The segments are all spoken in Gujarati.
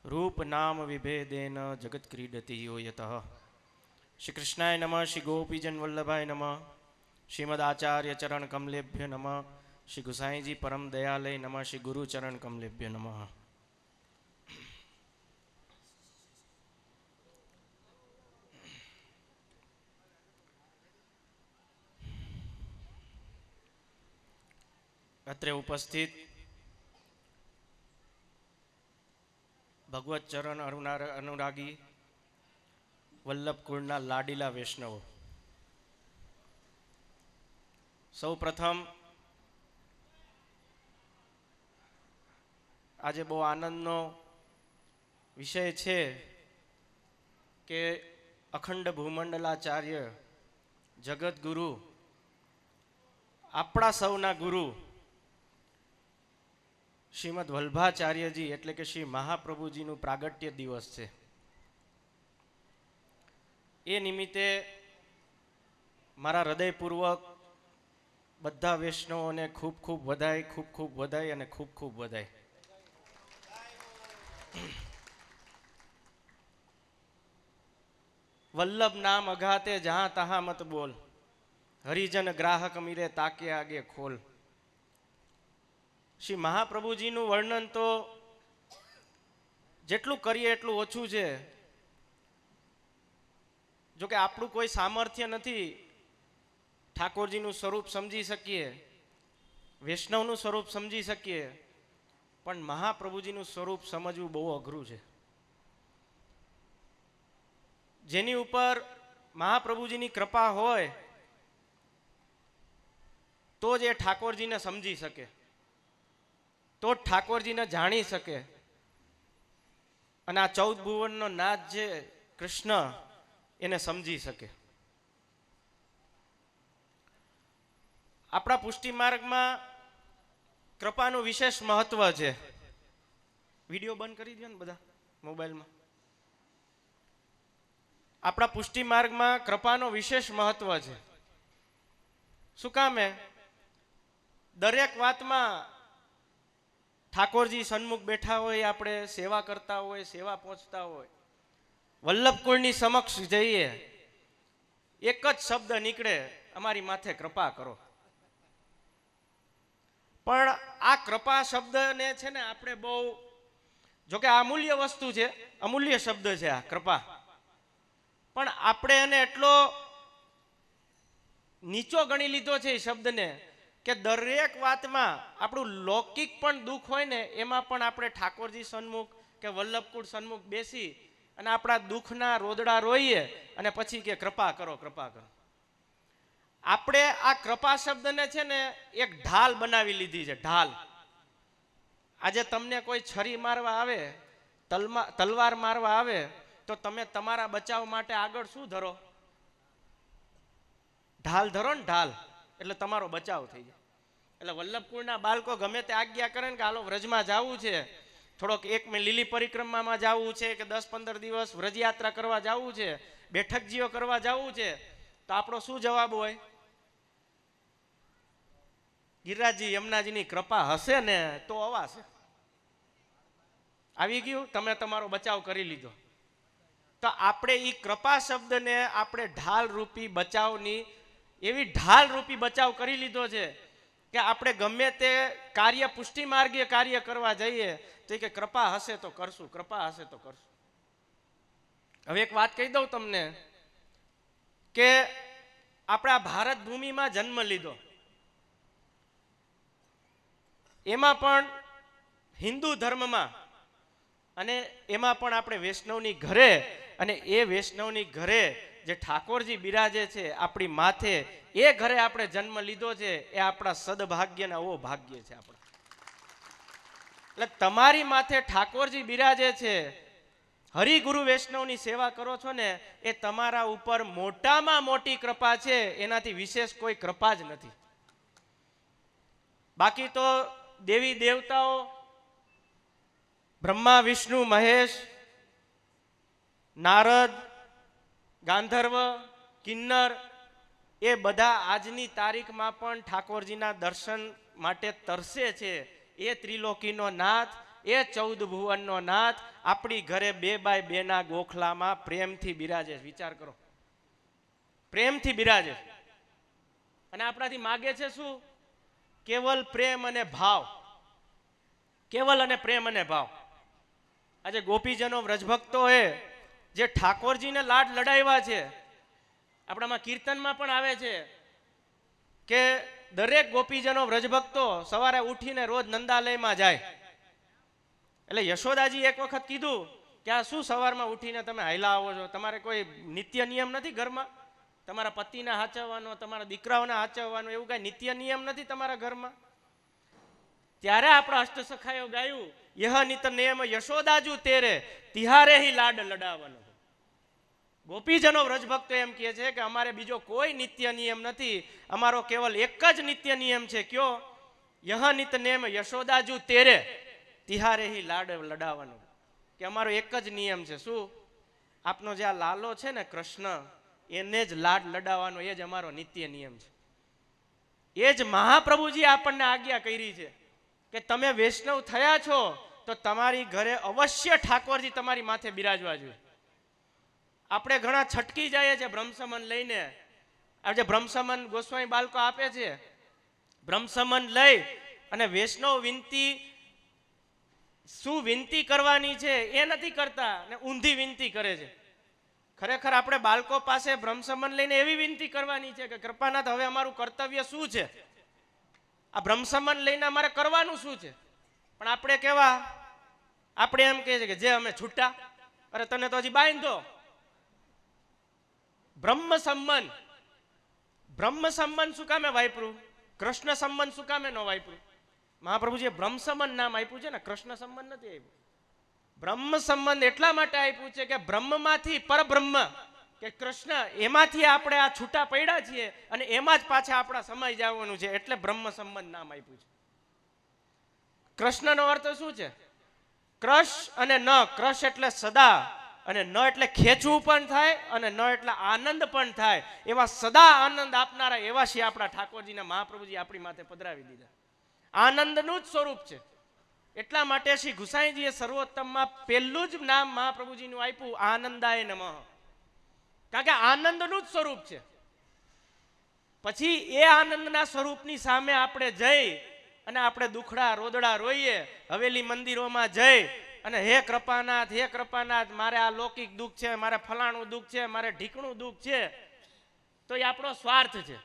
रूप नाम विभेदेन जगत क्रीडति यो यतः। श्री कृष्णाय नमः। श्री गोपीजन वल्लभाय नमः। श्रीमदाचार्य चरण कमलेभ्य नमः। श्री गुसाई जी परम दयालय नमः। श्री गुरु चरण कमलेभ्य नमः। अत्र उपस्थित भगवत चरण अनुरागी वल्लभ कुळना लाडीला वैष्णव, सौ प्रथम आज बहु आनंदनो विषय है कि अखंड भूमंडलाचार्य जगत गुरु अपना सौना गुरु श्रीमद वल्लभाचार्यजी एटले के श्री महाप्रभुजीनु प्रागट्य दिवस है। ए निमित्ते मारा हृदयपूर्वक बधा वैष्णवों ने खूब खूब बधाई, खूब खूब बधाई और खूब खूब बधाई। वल्लभ नाम अघाते जहां तहां मत बोल, हरिजन ग्राहक मीरे ताके आगे खोल। श्री महाप्रभुजीनु वर्णन तो जेटलू करिए एटलू ओछू छे। जो कि आपणु कोई सामर्थ्य नहीं ठाकोरजीनु स्वरूप समझी सकीए, वैष्णवनु स्वरूप समझी सकीए, पण महाप्रभुजीनु स्वरूप समझवू बहु अघरू छे। जेनी उपर महाप्रभुजीनी कृपा होय तो ज ठाकोरजी ने समझी सके, तो ठाकोरजी ने जाणी सके। अने आ 14 भुवननो नाथ जे कृष्ण एने समझी सके। अपना पुष्टि मार्ग में कृपानु विशेष महत्व है। विडियो बंद करी दियो ने बधा मोबाइल में। अपना पुष्टि मार्ग में कृपानो विशेष महत्व है। शू काम है? दरेक बात में ठाकोरजी सन्मुख बैठा हो, आपणे सेवा करता हो, सेवा पहुंचता हो, वल्लभ कुळनी समक्ष जईए एक ज शब्द निकले, अमारी माथे कृपा करो। पण आ कृपा शब्द ने छे ने आपणे बहु, जो कि अमूल्य वस्तु है, अमूल्य शब्द है आ कृपा, पण आपणे एने एटलो नीचो गणी लीधो छे शब्द ने कि दरेक बात में आपणु लौकिक पण दुख होय ने एमां पण आपणे ठाकोरजी सन्मुख के वल्लभकुळ सन्मुख बेसी अने आपणा दुखना रोदड़ा रोईए अने पछी के कृपा करो, कृपा करो। आपणे आ कृपा शब्द ने छे ने एक ढाल बनावी लीधी छे। ढाल आजे तमने कोई छरी मारवा आवे, तलवार मारवा आवे तो तमे तमारा बचाव माटे आगळ शुं धरो? ढाल धरो ने, ढाल એટલે તમારો બચાવ થઈ જાય। એટલે વલ્લભકુળના બાળકો ગમે તે આજ્ઞા કરે ને કે હાલો વ્રજમાં જવું છે, થોડોક એક મેં લીલી પરિક્રમામાં જવું છે કે 10-15 દિવસ વ્રજયાત્રા કરવા જવું છે, બેઠકજીઓ કરવા જવું છે, તો આપણો શું જવાબ હોય? ગિરિરાજજી યમુનાજીની કૃપા હશે ને તો અવાશે। આવી ગયું, તમે તમારો બચાવ કરી લીધો। તો આપણે ઈ કૃપા શબ્દને આપણે ઢાલ રૂપી બચાવની એવી ઢાલ રૂપી બચાવ કરી લીધો છે કે આપણે ગમે તે કાર્ય પુષ્ટિ માર્ગીય કાર્ય કરવા જઈએ તો કે કૃપા હશે તો કરશું, કૃપા હશે તો કરશું। હવે એક વાત કહી દઉં તમને કે આપણા ભારત ભૂમિમાં જન્મ લીધો, એમાં પણ હિન્દુ ધર્મમાં, અને એમાં પણ આપણે વૈષ્ણવની ઘરે, અને એ વૈષ્ણવની ઘરે જે ઠાકોરજી બિરાજે છે આપણી માથે, એ ઘરે આપણે જન્મ લીધો છે, એ આપણા સદભાગ્યના ઓ ભાગ્ય છે આપણા। એટલે તમારી માથે ઠાકોરજી બિરાજે છે, હરિગુરુ વૈષ્ણવની સેવા કરો છો ને, એ તમારા ઉપર મોટામાં મોટી કૃપા છે, એનાથી વિશેષ કોઈ કૃપા જ નથી। બાકી તો દેવી દેવતાઓ બ્રહ્મા વિષ્ણુ મહેશ નારદ ગાંધર્વ કિન્નર એ બધા આજની તારીખમાં પણ ઠાકોરજીના દર્શન માટે તરસે છે। એ ત્રિલોકીનો નાથ, એ 14 ભુવનનો નાથ આપણી ઘરે 2x2 ના ગોખલામાં પ્રેમથી બિરાજે. વિચાર કરો, પ્રેમથી બિરાજે. અને આપણાથી માગે છે શું? કેવલ પ્રેમ અને ભાવ. કેવલ અને પ્રેમ અને ભાવ. આજે ગોપીજનો વ્રજભક્તોએ જે ઠાકોરજીને લાડ લડાવ્યા છે, આપણામાં કીર્તનમાં પણ આવે છે કે દરેક ગોપીજનો વ્રજભક્તો સવારે ઉઠીને રોજ નંદાલયમાં જાય. એટલે યશોદાજી એક વખત કીધું કે આ શું સવારમાં ઉઠીને તમે હાયલા આવો છો? તમારે કોઈ નિત્ય નિયમ નથી ઘરમાં? તમારા પતિને હાચવવાનો, તમારા દીકરાઓને હાચવવાનો, એવું કઈ નિત્ય નિયમ નથી તમારા ઘરમાં? ત્યારે આપણા અષ્ટસખાયો ગાયું, યહ નિત નિયમ યશોદાજુ તેરે તિહારે હી લાડ લડાવવાનો. ગોપીજનો વ્રજભક્તો એમ કહે છે કે અમારે બીજો કોઈ નિત્ય નિયમ નથી, અમારો કેવલ એક જ નિત્ય નિયમ છે. કયો? યહ નિત નિયમ યશોદાજુ તેરે તિહારે હી લાડ લડાવવાનો. કે અમારો એક જ નિયમ છે. શું? આપનો જે આ લાલો છે ને કૃષ્ણ, એને જ લાડ લડાવવાનો, એ જ અમારો નિત્ય નિયમ છે. એ જ મહાપ્રભુજી આપણને આજ્ઞા કરી છે કે તમે વૈષ્ણવ થયા છો તો તમારી ઘરે અવશ્ય ઠાકોરજી તમારી માથે બિરાજવા જોઈએ. આપણે ઘણા છટકી જઈએ છે બ્રહ્મસમન લઈને. આજે બ્રહ્મસમન ગોસ્વામી બાળકો આપે છે, બ્રહ્મસમન લઈ અને વૈષ્ણવ વિનંતી શું વિનંતી કરવાની છે એ નથી કરતા ને ઊંધી વિનંતી કરે છે. ખરેખર આપણે બાળકો પાસે બ્રહ્મસમન લઈને એવી વિનંતી કરવાની છે કે કૃપાનાથ હવે અમારું કર્તવ્ય શું છે? આ બ્રહ્મસમન લઈને અમારે કરવાનું શું છે? પણ આપણે કેવા, આપણે એમ કહે છે કે જે અમે છૂટા. અરે તને તો હજી બાંધો. બ્રહ્મ સંબંધ, બ્રહ્મ સંબંધ શું કામે વાપર્યું? કૃષ્ણ સંબંધ શું કામે ન વાપર્યું? મહાપ્રભુજીએ બ્રહ્મ સંબંધ નામ આપ્યું છે ને, કૃષ્ણ સંબંધ નથી આપ્યું. બ્રહ્મ સંબંધ એટલા માટે આપ્યું છે કે બ્રહ્મમાંથી પરબ્રહ્મ કે કૃષ્ણ, એમાંથી આપણે આ છૂટા પડ્યા છીએ અને એમાં જ પાછા આપણા સમય જવાનું છે, એટલે બ્રહ્મ સંબંધ નામ આપ્યું છે. કૃષ્ણનો અર્થ શું છે? કૃષ અને ન. કૃષ એટલે સદા, અને ન એટલે ખેંચવું પણ થાય, અને ન એટલે આનંદ પણ થાય. એવા સદા આનંદ આપનારા એવા છે આપણા ઠાકોરજીના મહાપ્રભુજી આપણી માથે પધરાવી દીધા. આનંદનું જ સ્વરૂપ છે. એટલા માટે શ્રી ગુસાઈજીએ સર્વોત્તમમાં પહેલું જ નામ મહાપ્રભુજીનું આપ્યું, આનંદાય નમઃ. કારણ કે આનંદનું જ સ્વરૂપ છે. પછી એ આનંદના સ્વરૂપની સામે આપણે જઈ અને આપણે દુખડા રોદડા રોઈએ, હવેલી મંદિરોમાં જઈ અને હે કૃપાનાથ, હે કૃપાનાથ, મારે આ લૌકિક દુઃખ છે, મારે ફલાણું દુઃખ છે, મારે ઢીકણું દુઃખ છે, તો એ આપણો સ્વાર્થ છે.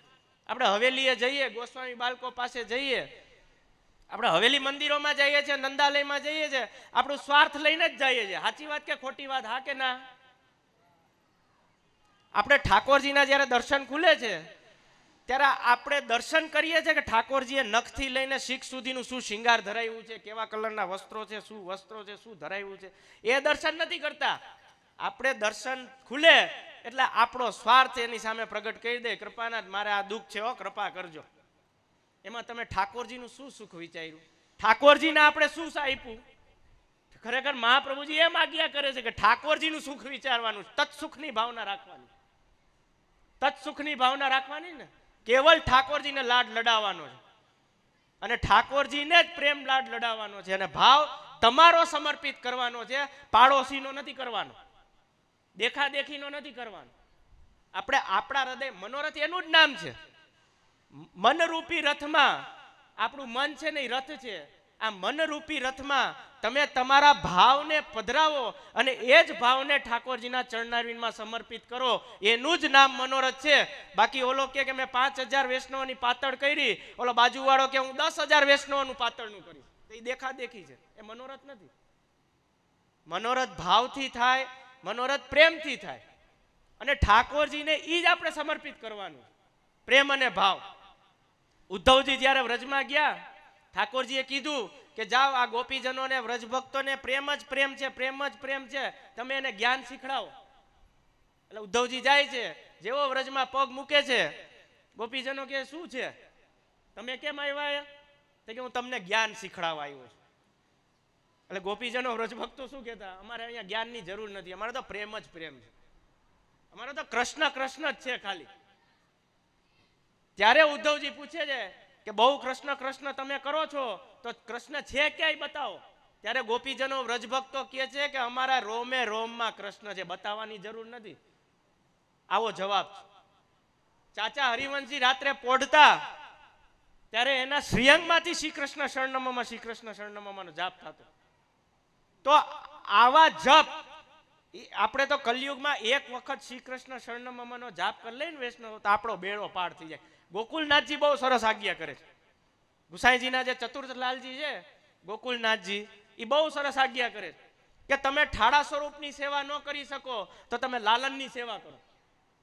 આપણે હવેલીએ જઈએ, ગોસ્વામી બાળકો પાસે જઈએ, આપણે હવેલી મંદિરોમાં જઈએ છીએ, નંદાલયમાં જઈએ છીએ, આપણું સ્વાર્થ લઈને જ જઈએ છીએ. સાચી વાત કે ખોટી વાત? હા કે ના? આપણે ઠાકોરજીના જ્યારે દર્શન ખુલે છે ત્યારે આપણે દર્શન કરીએ છીએ કે ઠાકોરજીએ નખથી લઈને શીખ સુધીનું શું શિંગાર ધરાવ્યું છે, કેવા કલરના વસ્ત્રો છે, શું વસ્ત્રો છે, શું ધરાવ્યું છે, એ દર્શન નથી કરતા. આપણે દર્શન ખુલે એટલે આપણો સ્વાર્થ એની સામે પ્રગટ કરી દે, કૃપાનાથ મારે આ દુઃખ છે, હો કૃપા કરજો. એમાં તમે ઠાકોરજીનું શું સુખ વિચાર્યું? ઠાકોરજીને આપણે શું આપ્યું? ખરેખર મહાપ્રભુજી એમ આજ્ઞા કરે છે કે ઠાકોરજીનું સુખ વિચારવાનું, તત્સુખની ભાવના રાખવાની. તત્સુખની ભાવના રાખવાની ને, કેવલ ઠાકોરજીને લાડ લડાવવાનો છે અને ઠાકોરજીને જ પ્રેમ લાડ લડાવવાનો છે, અને ભાવ તમારો સમર્પિત કરવાનો છે, પાડોશીનો નથી કરવાનો, દેખાદેખીનો નથી કરવાનો. આપણે આપણા હૃદય, મનોરથ એનું જ નામ છે. મનરૂપી રથમાં આપણું મન છે ને, એ રથ છે. આ મનરૂપી રથમાં તમે તમારા ભાવને પધરાવો અને એ જ ભાવને ઠાકોરજીના ચરણારવિંદમાં સમર્પિત કરો, એનું જ નામ મનોરથ છે. બાકી ઓલો કે મેં 5000 વૈષ્ણવોની પાતળ કરી, ઓલો બાજુવાળો કે હું 10,000 વૈષ્ણવોનું પાતળનું કરીશ, તો એ દેખાદેખી છે, એ મનોરથ નથી. મનોરથ ભાવથી થાય, મનોરથ પ્રેમથી થાય, અને ઠાકોરજીને એ જ આપણે સમર્પિત કરવાનું, પ્રેમ અને ભાવ. ઉદ્ધવજી જ્યારે વ્રજમાં ગયા, ઠાકોરજીએ કીધું કે જાઓ આ ગોપીજનોને, વ્રજભક્તોને પ્રેમ જ પ્રેમ છે, પ્રેમ જ પ્રેમ છે, તમે એને જ્ઞાન શીખડાવો. એટલે ઉદ્ધવજી જાય છે, જેવો વ્રજમાં પગ મૂકે છે, ગોપીજનો કે શું છે, તમે કેમ આવ્યા? તો કે હું તમને જ્ઞાન શીખડાવવા આવ્યો છું. એટલે ગોપીજનો વ્રજભક્તો શું કહેતા? અમારે અહીંયા જ્ઞાનની જરૂર નથી, અમારે તો પ્રેમ જ પ્રેમ છે, અમારે તો કૃષ્ણ કૃષ્ણ જ છે ખાલી. ત્યારે ઉદ્ધવજી પૂછે છે કે બહુ કૃષ્ણ કૃષ્ણ તમે કરો છો, તો કૃષ્ણ છે ક્યાંય બતાવો. ત્યારે ગોપીજનો વ્રજભક્તો કહે છે કે અમારા રોમે રોમમાં કૃષ્ણ છે, બતાવવાની જરૂર નથી. આવો જવાબ છે. ચાચા હરિવંશજી રાત્રે પોઢતા ત્યારે એના શ્રીઅંગમાંથી શ્રી કૃષ્ણ શરણમમાં શ્રી કૃષ્ણ શરણમનો જાપ થતો. તો આવા જપ આપણે તો કલયુગમાં એક વખત શ્રી કૃષ્ણ શરણમનો જાપ કરી લઈને વૈષ્ણવ તો આપણો બેડો પાર થઈ જાય. ગોકુલનાથજી બહુ સરસ આજ્ઞા કરે છે. ગુસાઈજીના જે ચતુર્થ લાલજી છે ગોકુલનાથજી, એ બહુ સરસ આજ્ઞા કરે છે કે તમે ઠાડા સ્વરૂપની સેવા ન કરી શકો તો તમે લાલનની સેવા કરો.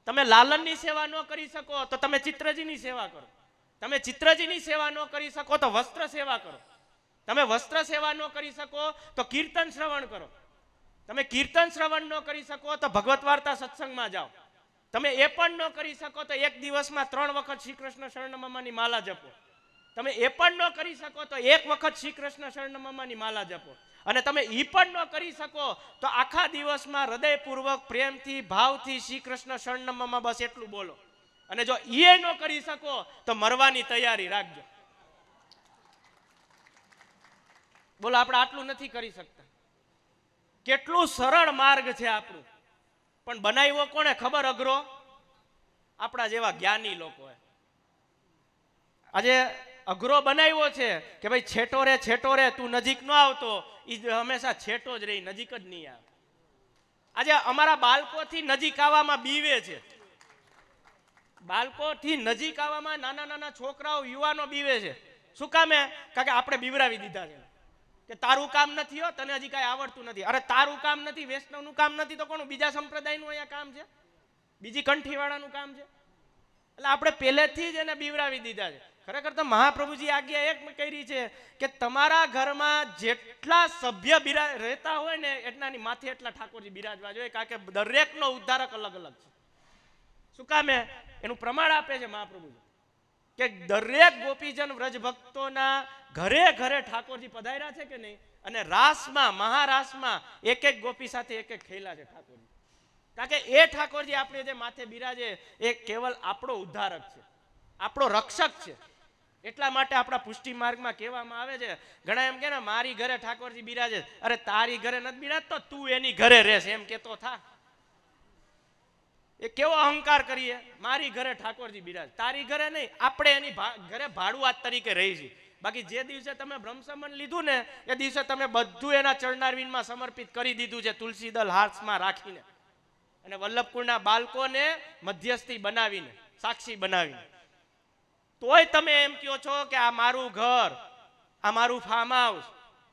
તમે લાલનની સેવા ન કરી શકો તો તમે ચિત્રજીની સેવા કરો. તમે ચિત્રજીની સેવા ન કરી શકો તો વસ્ત્ર સેવા કરો. તમે વસ્ત્ર સેવા ન કરી શકો તો કીર્તન શ્રવણ કરો. તમે કીર્તન શ્રવણ ન કરી શકો તો ભગવત વાર્તા સત્સંગમાં જાઓ. તમે એ પણ ન કરી શકો તો એક દિવસમાં 3 વખત શ્રી કૃષ્ણ શરણમની માલા જપો. તમે એ પણ ન કરી શકો તો એક વખત શ્રી કૃષ્ણ શરણમની માલા જપો. અને તમે એ પણ ન કરી શકો તો આખા દિવસમાં હૃદયપૂર્વક પ્રેમથી ભાવથી શ્રી કૃષ્ણ શરણમમાં બસ એટલું બોલો. અને જો એ ન કરી શકો તો મરવાની તૈયારી રાખજો. બોલો, આપણે આટલું નથી કરી શકતા. કેટલું સરળ માર્ગ છે આપણું, પણ બનાવ્યો કોને ખબર? અઘરો આપણા જેવા જ્ઞાની લોકોએ. આજે અઘરો બનાવ્યો છે કે ભાઈ છેટો રે તું નજીક ન આવતો, એ હંમેશા છેટો જ રહી, નજીક જ નહીં આવે. આજે અમારા બાળકોથી નજીક આવવામાં બીવે છે. બાળકોથી નજીક આવવામાં નાના છોકરાઓ યુવાનો બીવે છે. શું કામે? કારણ કે આપણે બીવરાવી દીધા છે કે તારું કામ નથી, હો તને હજી કાંઈ આવડતું નથી. અરે તારું કામ નથી, વૈષ્ણવનું કામ નથી તો કોનું? બીજા સંપ્રદાયનું અહીંયા કામ છે, બીજી કંઠીવાળાનું કામ છે. એટલે આપણે પહેલેથી જ એને બીવરાવી દીધા છે. ખરેખર તો મહાપ્રભુજી આજ્ઞા એક કરી છે કે તમારા ઘરમાં જેટલા સભ્ય રહેતા હોય ને એટલાની માથે એટલા ઠાકોરજી બિરાજવા જોઈએ, કારણ કે દરેકનો ઉદ્ધારક અલગ અલગ છે. શું કામે? એનું પ્રમાણ આપે છે મહાપ્રભુજી કે દરેક ગોપીજન વ્રજ ભક્તોના ઘરે ઘરે ઠાકોરજી પધાર્યા છે કે નહીં. અને રાસમાં, મહારાસમાં એક ગોપી સાથે એક ખેલા છે ઠાકોરજી. કારણ કે એ ઠાકોરજી આપણે જે માથે બિરાજે એ કેવલ આપણો ઉદ્ધારક છે, આપણો રક્ષક છે. એટલા માટે આપણા પુષ્ટિ માર્ગમાં કહેવામાં આવે છે, ઘણા એમ કે ને મારી ઘરે ઠાકોરજી બિરાજે. અરે તારી ઘરે નથી બિરાજતો, તું એની ઘરે રહેશે એમ કેતો થા. એ કેવો અહંકાર કરીએ, મારી ઘરે ઠાકોરજી બિરાજ, તારી ઘરે નહીં. આપણે એની ઘરે ભાડુઆત તરીકે રહી છીએ. બાકી જે દિવસે તમે બ્રહ્મસમન લીધું ને એ દિવસે તમે બધું એના ચરણારવિંદમાં સમર્પિત કરી દીધું છે, તુલસી દલ હાથમાં રાખીને. અને વલ્લભકુળના બાળકોને મધ્યસ્થી બનાવીને, સાક્ષી બનાવીને. તોય તમે એમ કહો છો કે આ મારું ઘર, આ મારું ફાર્મ હાઉસ,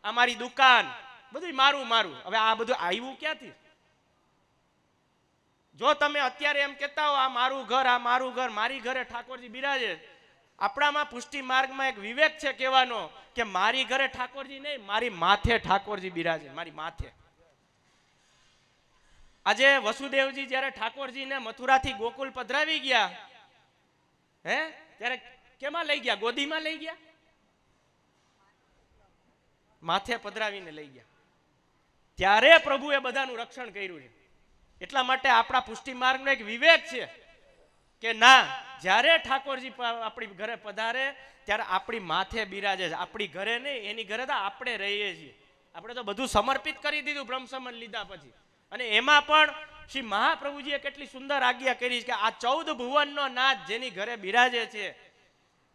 આ મારી દુકાન, બધું મારું. હવે આ બધું આવ્યું ક્યાંથી? જો તમે અત્યારે એમ કહેતા હો આ મારું ઘર, મારી ઘરે ઠાકોરજી બિરાજે, આપણામાં પુષ્ટિ માર્ગમાં એક વિવેક છે કહેવાનો કે મારી ઘરે ઠાકોરજી નહીં, મારી માથે ઠાકોરજી બિરાજે, મારી માથે. આજે વસુદેવજી જ્યારે ઠાકોરજીને મથુરાથી ગોકુલ પધરાવી ગયા, ત્યારે કેમાં લઈ ગયા? ગોદીમાં લઈ ગયા, માથે પધરાવીને લઈ ગયા. ત્યારે પ્રભુએ બધાનું રક્ષણ કર્યું છે. એટલા માટે આપણા પુષ્ટિ માર્ગનો એક વિવેક છે કે ના, જ્યારે ઠાકોરજી આપણી ઘરે પધારે ત્યારે આપણી માથે બિરાજે છે. આપણી ઘરે નહીં, એની ઘરે તો આપણે રહીએ છીએ. આપણે તો બધું સમર્પિત કરી દીધું બ્રહ્મસમન લીધા પછી. અને એમાં પણ શ્રી મહાપ્રભુજીએ કેટલી સુંદર આજ્ઞા કરી કે આ 14 ભુવનનો નાથ જેની ઘરે બિરાજે છે,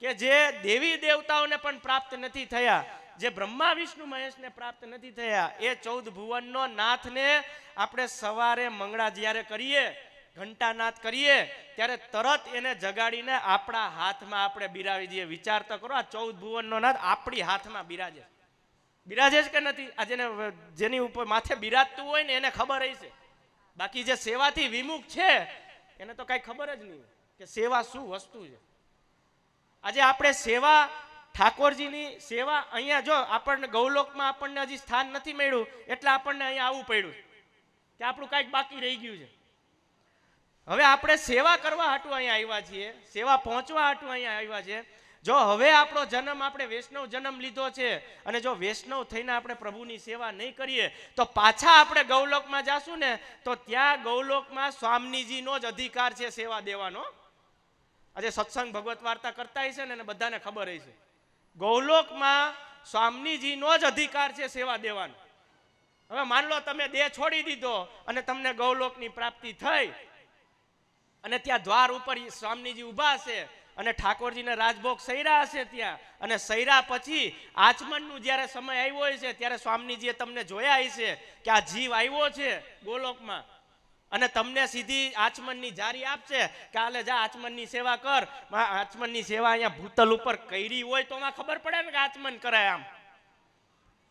કે જે દેવી દેવતાઓને પણ પ્રાપ્ત નથી થયા, જે બ્રહ્મા વિષ્ણુ મહેશને પ્રાપ્ત નથી થયા, એ 14 ભુવનનો નાથને આપણે સવારે મંગળા જ્યારે કરીએ, ઘંટાનાદ કરીએ, ત્યારે તરત એને જગાડીને આપણા હાથમાં આપણે બિરાવી દઈએ. વિચાર તો કરો, આ 14 ભુવનનો નાથ આપણી હાથમાં બિરાજે છે કે નથી? આ જેની ઉપર માથે બિરાજતું હોય ને એને ખબર હશે. બાકી જે સેવાથી વિમુખ છે એને તો કઈ ખબર જ નહીં કે સેવા શું વસ્તુ છે. આજે આપણે સેવા, ઠાકોરજીની સેવા, અહીંયા જો આપણને ગૌલોકમાં આપણને હજી સ્થાન નથી મળ્યું એટલે આપણને અહીંયા આવવું પડ્યું કે આપણું કાંઈક બાકી રહી ગયું છે. હવે આપણે સેવા કરવા હાટું અહીંયા આવ્યા છીએ, સેવા પહોંચવા હાટું અહીંયા આવ્યા છે. જો હવે આપણો જન્મ, આપણે વૈષ્ણવ જન્મ લીધો છે અને જો વૈષ્ણવ થઈને આપણે પ્રભુની સેવા નહીં કરીએ તો પાછા આપણે ગૌલોકમાં જાશું ને તો ત્યાં ગૌલોકમાં સ્વામીજીનો જ અધિકાર છે સેવા દેવાનો. આજે સત્સંગ ભગવત વાર્તા કરતા હશે ને બધાને ખબર હશે, ગૌલોકમાં સ્વામીજીનો જ અધિકાર છે સેવા દેવાનો. હવે માન લો તમે દેહ છોડી દીધો અને તમને ગૌલોકની પ્રાપ્તિ થઈ અને ત્યાં દ્વાર ઉપર સ્વામીજી ઊભા છે અને ઠાકોરજીને રાજભોગ સૈરા હશે ત્યાં, અને સૈરા પછી આચમનનું જ્યારે સમય આવ્યો છે ત્યારે સ્વામીજીએ તમને જોયા હશે કે આ જીવ આવ્યો છે ગોલોકમાં અને તમને સીધી આચમનની જારી આપશે કે હાલે જા આચમનની સેવા કર. આચમનની સેવા અહીંયા ભૂતલ ઉપર કરી હોય તો એમાં ખબર પડે ને કે આચમન કરાય. આમ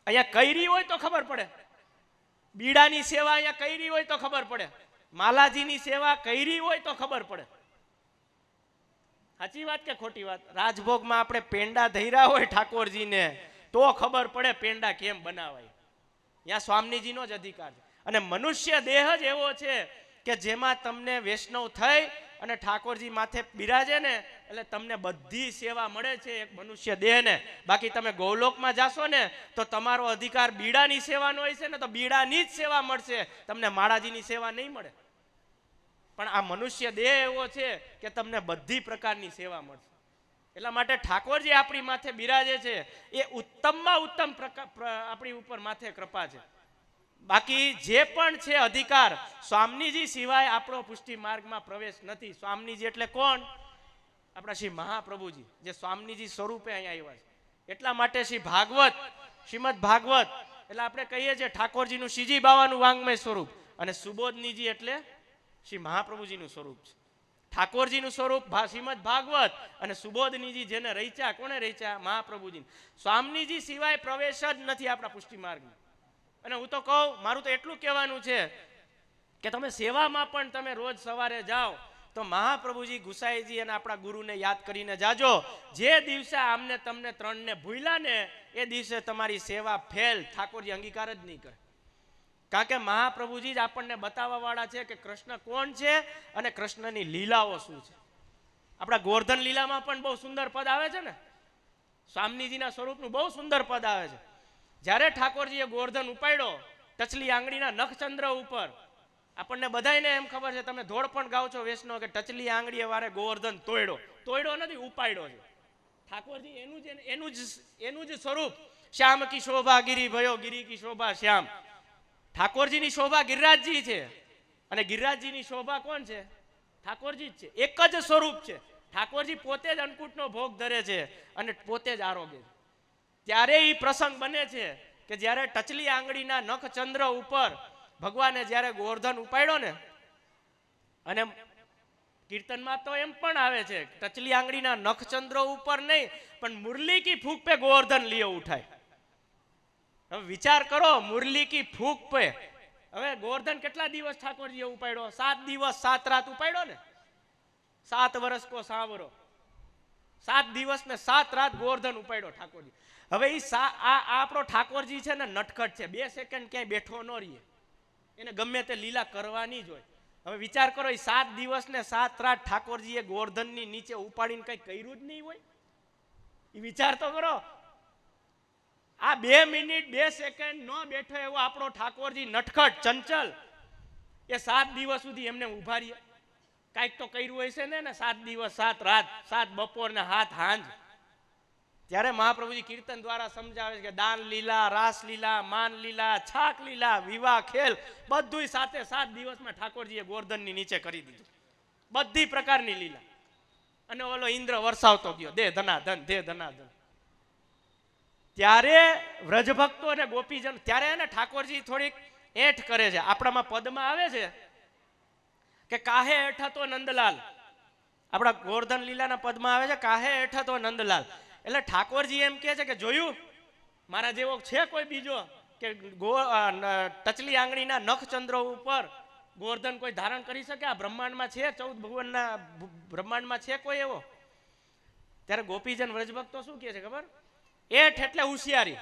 અહીંયા કરી હોય તો ખબર પડે. બીડાની સેવા અહીંયા કરી હોય તો ખબર પડે. માલાજીની સેવા કરી હોય તો ખબર પડે. સાચી વાત કે ખોટી વાત? રાજભોગમાં આપણે પેંડા ધૈર્યા હોય ઠાકોરજીને તો ખબર પડે પેંડા કેમ બનાવાય. ત્યાં સ્વામીજીનો જ અધિકાર છે. અને મનુષ્ય દેહ જ એવો છે કે જેમાં તમને વૈષ્ણવ થઈ અને ઠાકોરજી માથે બિરાજે ને એટલે તમને બધી સેવા મળે છે એક મનુષ્ય દેહને. બાકી તમે ગૌલોકમાં જાશો ને તો તમારો અધિકાર બીડાની સેવાનો હોય છે ને તો બીડાની જ સેવા મળશે, તમને માળાજીની સેવા નહીં મળે. પણ આ મનુષ્ય દેહ એવો છે કે તમને બધી પ્રકારની સેવા મળશે. એટલા માટે ઠાકોરજી આપણી માથે બિરાજે છે એ ઉત્તમમાં ઉત્તમ આપણી ઉપર માથે કૃપા છે. બાકી જે પણ છે અધિકાર સ્વામીજી સિવાય આપણો પુષ્ટિ માર્ગમાં પ્રવેશ નથી. સ્વામીજી એટલે કોણ? આપણા શ્રી મહાપ્રભુજી, જે સ્વામીજી સ્વરૂપે અહીંયા આવ્યા છે. એટલા માટે શ્રી ભાગવત, શ્રીમદ ભાગવત એટલે આપણે કહીએ છીએ ઠાકોરજીનું શ્રીજી બાવાનું વાંગમય સ્વરૂપ, અને સુબોધનીજી એટલે શ્રી મહાપ્રભુજીનું સ્વરૂપ છે. ઠાકોરજીનું સ્વરૂપ શ્રીમદ ભાગવત અને સુબોધનીજી જેને રચ્યા, કોને રચ્યા? મહાપ્રભુજી. સ્વામીજી સિવાય પ્રવેશ જ નથી આપણા પુષ્ટિ માર્ગમાં. અને હું તો કહું, મારું તો એટલું કહેવાનું છે કે તમે સેવામાં પણ તમે રોજ સવારે જાઓ તો મહાપ્રભુજી, ગુસાઈજી અને આપણા ગુરુને યાદ કરીને જાજો. જે દિવસે આમને તમને ત્રણને ભૂલ્યા ને એ દિવસે તમારી સેવા ફેલ, ઠાકોરજી અંગીકાર જ નહીં કરે. કારણ કે મહાપ્રભુજી જ આપણને બતાવવા વાળા છે કે કૃષ્ણ કોણ છે અને કૃષ્ણની લીલાઓ શું છે. આપણા ગોવર્ધન લીલામાં પણ બહુ સુંદર પદ આવે છે ને, સ્વામીજીના સ્વરૂપનું બહુ સુંદર પદ આવે છે. જ્યારે ઠાકોરજીએ ગોવર્ધન ઉપાડ્યો ટચલી આંગળીના નખચંદ્ર ઉપર, આપણને બધાયને એમ ખબર છે, તમે ધોળ પણ ગાઓ છો વૈષ્ણવ, કે ટચલી આંગળીએ વારે ગોવર્ધન તોડ્યો નથી, ઉપાડ્યો છે. ઠાકોરજી એનું જ સ્વરૂપ. શ્યામ કી શોભા ગિરી ભયો, ગિરી કી શોભા શ્યામ. ઠાકોરજીની શોભા ગિરિરાજજી છે અને ગિરિરાજજીની શોભા કોણ છે? ઠાકોરજી જ છે. એક જ સ્વરૂપ છે. ઠાકોરજી પોતે જ અન્નકૂટનો ભોગ ધરે છે અને પોતે જ આરોગે છે. ત્યારે એ પ્રસંગ બને છે કે જ્યારે ટચલી આંગળીના નખચંદ્ર ઉપર ભગવાને જ્યારે ગોવર્ધન ઉપાડ્યો ને, અને કીર્તનમાં તો એમ પણ આવે છે ટચલી આંગળીના નખચંદ્ર ઉપર નહીં પણ મુરલી કી ફૂંક પે ગોવર્ધન લીઓ ઉઠાય. હવે વિચાર કરો, મુરલી કી ફૂંક પે. હવે ગોવર્ધન કેટલા દિવસ ઠાકોરજીએ ઉપાડ્યો? 7 દિવસ 7 રાત ઉપાડ્યો ને. 7 વર્ષ કો સાવરો, 7 દિવસ ને 7 રાત ગોવર્ધન ઉપાડ્યો ઠાકોરજી. હવે આપણો ઠાકોરજી છે ને નટખટ છે, 2 સેકન્ડ ક્યાંય બેઠો ન રહીએ, એને ગમે તે લીલા કરવાની જ હોય. હવે વિચાર કરો, એ 7 દિવસ ને 7 રાત ઠાકોરજીએ ગોવર્ધનની નીચે ઉપાડીને કઈ કર્યું જ નહીં હોય. એ વિચાર તો કરો. આ 2 મિનિટ 2 સેકન્ડ ન બેઠો એવો આપણો ઠાકોરજી નટખટ ચંચલ, એ 7 દિવસ સુધી એમને ઉભા રહ્યા. કાંઈક તો કર્યું હોય છે ને 7 દિવસ 7 રાત, 7 બપોર ને 7 હાંજ. ત્યારે મહાપ્રભુજી કીર્તન દ્વારા સમજાવે છે કે દાન લીલા, રાસ લીલા, માન લીલા, છાક લીલા, વિવાહ ખેલ બધું સાથે 7 દિવસમાં ઠાકોરજીએ ગોવર્ધનની નીચે કરી દીધું. બધી પ્રકારની લીલા. અને ઓલો ઇન્દ્ર વરસાવતો ગયો, દે ધનાધન, દે ધનાધન. ત્યારે વ્રજભક્તો અને ગોપીજન, ત્યારે એને ઠાકોરજી થોડીક એઠ કરે છે. આપણામાં પદમાં આવે છે કે કાહે એઠ હતો નંદલાલ. આપણા ગોવર્ધન લીલાના પદમાં આવે છે કાહે એઠ હતો નંદલાલ. એટલે ઠાકોરજી એમ કહે છે કે જોયું, મારા જેવો છે કોઈ બીજો કે ટચલી આંગળીના નખચંદ્ર ઉપર ગોવર્ધન કોઈ ધારણ કરી શકે? આ બ્રહ્માંડમાં છે, 14 ભુવનના બ્રહ્માંડમાં છે કોઈ એવો? ત્યારે ગોપીજન વ્રજભક્તો શું કહે છે ખબર? એઠ એટલે હોશિયારી.